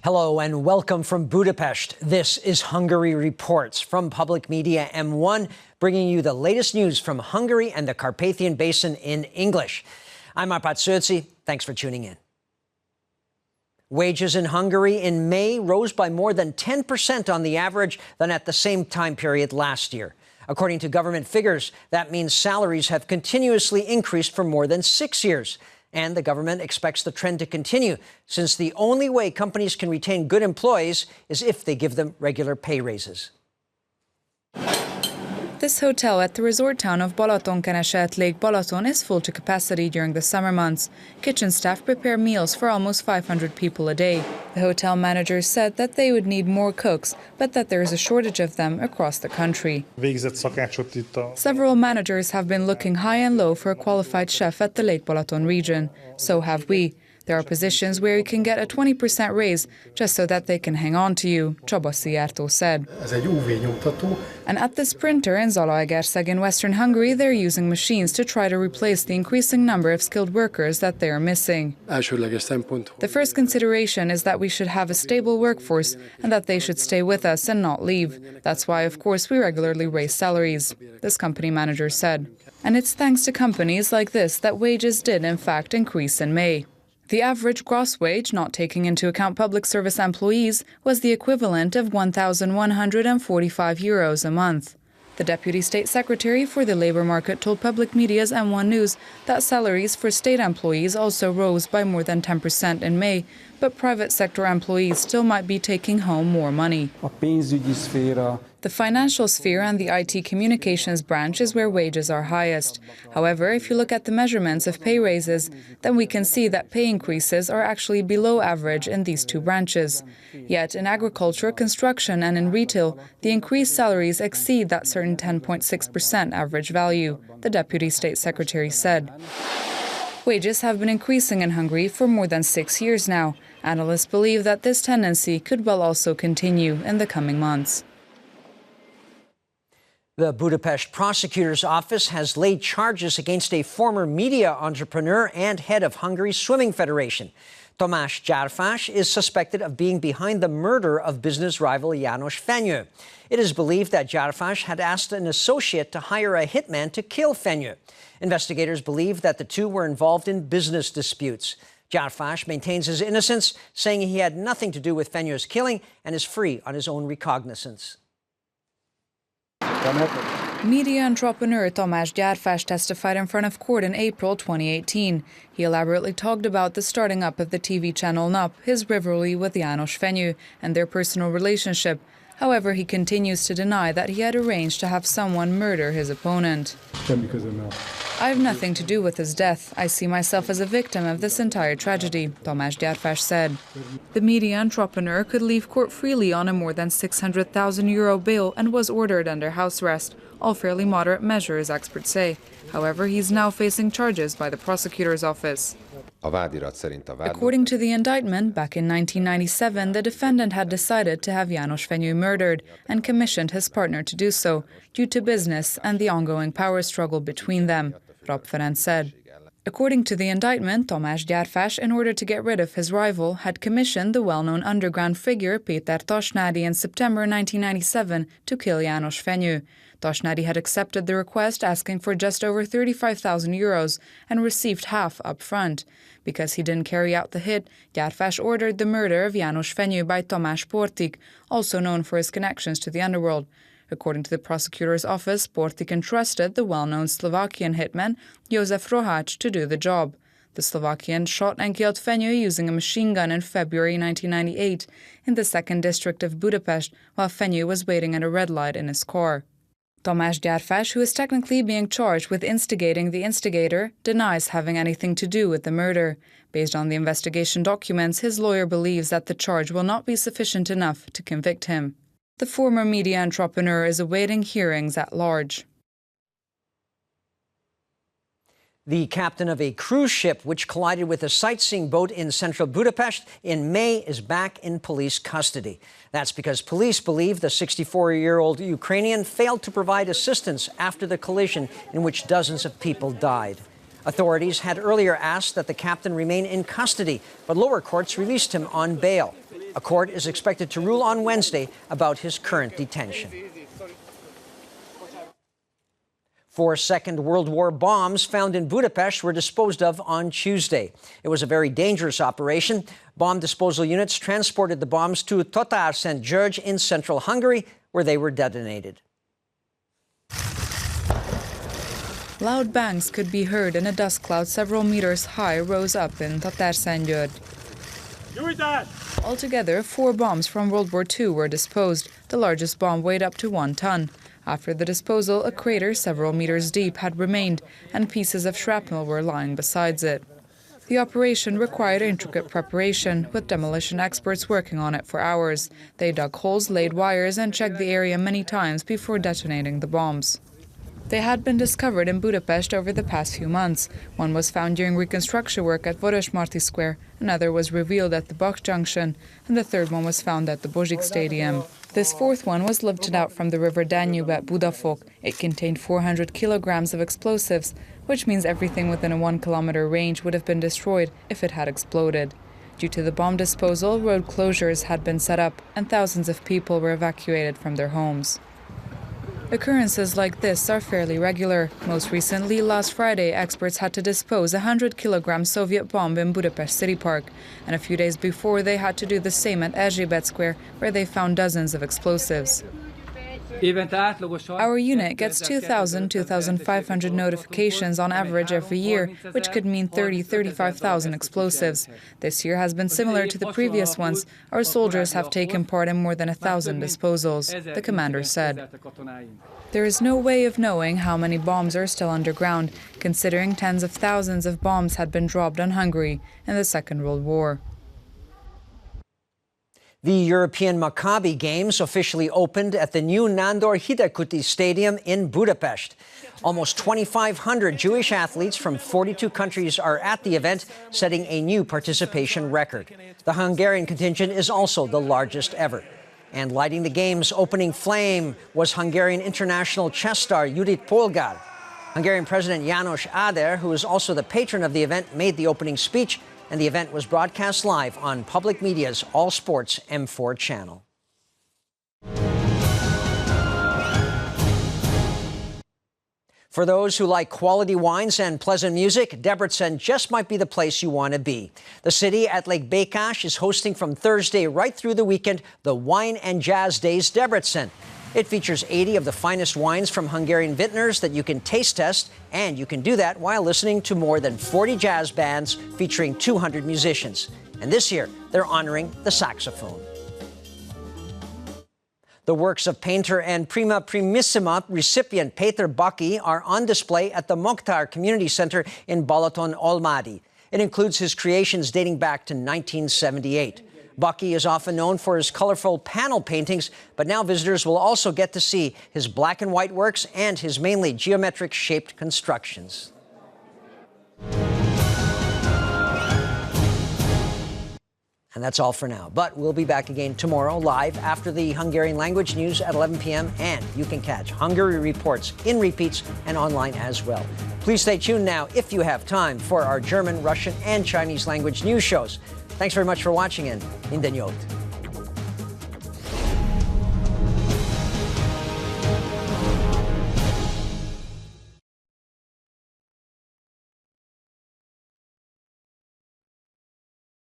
Hello and welcome from Budapest. This is Hungary Reports from Public Media M1, bringing you the latest news from Hungary and the Carpathian Basin in English. I'm Arpad Szőci. Thanks for tuning in. Wages in Hungary in May rose by more than 10% on the average than at the same time period last year. According to government figures, that means salaries have continuously increased for more than 6 years. And the government expects the trend to continue, since the only way companies can retain good employees is if they give them regular pay raises. This hotel at the resort town of Balatonkeneset, Lake Balaton, is full to capacity during the summer months. Kitchen staff prepare meals for almost 500 people a day. The hotel manager said that they would need more cooks, but that there is a shortage of them across the country. Several managers have been looking high and low for a qualified chef at the Lake Balaton region. So have we. There are positions where you can get a 20% raise just so that they can hang on to you, Csaba Szijjártó said. And at this printer in Zalaegerszeg in Western Hungary, they're using machines to try to replace the increasing number of skilled workers that they are missing. The first consideration is that we should have a stable workforce and that they should stay with us and not leave. That's why, of course, we regularly raise salaries, this company manager said. And it's thanks to companies like this that wages did, in fact, increase in May. The average gross wage, not taking into account public service employees, was the equivalent of €1,145 a month. The Deputy State Secretary for the Labour Market told Public Media's M1 News that salaries for state employees also rose by more than 10% in May, but private sector employees still might be taking home more money. The financial sphere and the IT communications branch is where wages are highest. However, if you look at the measurements of pay raises, then we can see that pay increases are actually below average in these two branches. Yet in agriculture, construction and in retail, the increased salaries exceed that certain 10.6% average value, the Deputy State Secretary said. Wages have been increasing in Hungary for more than 6 years now. Analysts believe that this tendency could well also continue in the coming months. The Budapest prosecutor's office has laid charges against a former media entrepreneur and head of Hungary's swimming federation. Tamás Gyárfás is suspected of being behind the murder of business rival János Fenyő. It is believed that Gyárfás had asked an associate to hire a hitman to kill Fenyő. Investigators believe that the two were involved in business disputes. Gyárfás maintains his innocence, saying he had nothing to do with Fenyő's killing and is free on his own recognizance. Media entrepreneur Tamás Gyárfás testified in front of court in April 2018. He elaborately talked about the starting up of the TV channel NAP, his rivalry with János Fenyő, and their personal relationship. However, he continues to deny that he had arranged to have someone murder his opponent. I have nothing to do with his death. I see myself as a victim of this entire tragedy, Tamás Gyárfás said. The media entrepreneur could leave court freely on a more than €600,000 bail and was ordered under house arrest, all fairly moderate measures, experts say. However, he's now facing charges by the prosecutor's office. According to the indictment, back in 1997, the defendant had decided to have János Fenyő murdered and commissioned his partner to do so, due to business and the ongoing power struggle between them, Rapp Ferenc said. According to the indictment, Tamás Gyárfás, in order to get rid of his rival, had commissioned the well-known underground figure Péter Tasnádi in September 1997 to kill János Fenyő. Tasnádi had accepted the request, asking for just over €35,000 and received half up front. Because he didn't carry out the hit, Gyárfás ordered the murder of János Fenyő by Tamás Portik, also known for his connections to the underworld. According to the prosecutor's office, Portik entrusted the well-known Slovakian hitman József Rohács to do the job. The Slovakian shot and killed Fenyő using a machine gun in February 1998 in the 2nd district of Budapest, while Fenyő was waiting at a red light in his car. Tamás Gyárfás, who is technically being charged with instigating the instigator, denies having anything to do with the murder. Based on the investigation documents, his lawyer believes that the charge will not be sufficient enough to convict him. The former media entrepreneur is awaiting hearings at large. The captain of a cruise ship which collided with a sightseeing boat in central Budapest in May is back in police custody. That's because police believe the 64-year-old Ukrainian failed to provide assistance after the collision in which dozens of people died. Authorities had earlier asked that the captain remain in custody, but lower courts released him on bail. A court is expected to rule on Wednesday about his current detention. 4 Second World War bombs found in Budapest were disposed of on Tuesday. It was a very dangerous operation. Bomb disposal units transported the bombs to Totár St. George in central Hungary, where they were detonated. Loud bangs could be heard, and a dust cloud several meters high rose up in Totár St. George. Altogether, 4 bombs from World War II were disposed. The largest bomb weighed up to 1 ton. After the disposal, a crater several meters deep had remained, and pieces of shrapnel were lying beside it. The operation required intricate preparation, with demolition experts working on it for hours. They dug holes, laid wires, and checked the area many times before detonating the bombs. They had been discovered in Budapest over the past few months. One was found during reconstruction work at Vörösmarty Square, another was revealed at the Buck Junction, and the third one was found at the Bozsik Stadium. This fourth one was lifted out from the river Danube at Budafok. It contained 400 kilograms of explosives, which means everything within a 1-kilometer range would have been destroyed if it had exploded. Due to the bomb disposal, road closures had been set up, and thousands of people were evacuated from their homes. Occurrences like this are fairly regular. Most recently, last Friday, experts had to dispose a 100-kilogram Soviet bomb in Budapest City Park, and a few days before they had to do the same at Erzsébet Square, where they found dozens of explosives. Our unit gets 2,000–2,500 notifications on average every year, which could mean 30–35,000 explosives. This year has been similar to the previous ones. Our soldiers have taken part in more than 1,000 disposals, the commander said. There is no way of knowing how many bombs are still underground, considering tens of thousands of bombs had been dropped on Hungary in the Second World War. The European Maccabi Games officially opened at the new Nándor Híradó Stadium in Budapest. Almost 2,500 Jewish athletes from 42 countries are at the event, setting a new participation record. The Hungarian contingent is also the largest ever. And lighting the Games' opening flame was Hungarian international chess star Judit Polgár. Hungarian President János Áder, who is also the patron of the event, made the opening speech, and the event was broadcast live on public media's All Sports M4 channel. For those who like quality wines and pleasant music, Debrecen just might be the place you want to be. The city at Lake Békás is hosting from Thursday right through the weekend the Wine and Jazz Days Debrecen. It features 80 of the finest wines from Hungarian vintners that you can taste test, and you can do that while listening to more than 40 jazz bands featuring 200 musicians. And this year, they're honoring the saxophone. The works of painter and prima primissima recipient Peter Bucky are on display at the Mokhtar Community Center in Balaton Almádi. It includes his creations dating back to 1978. Bucky is often known for his colorful panel paintings, but now visitors will also get to see his black and white works and his mainly geometric-shaped constructions. And that's all for now. But we'll be back again tomorrow live after the Hungarian language news at 11 p.m. And you can catch Hungary Reports in repeats and online as well. Please stay tuned now, if you have time, for our German, Russian, and Chinese language news shows. Thanks very much for watching, and minden jót.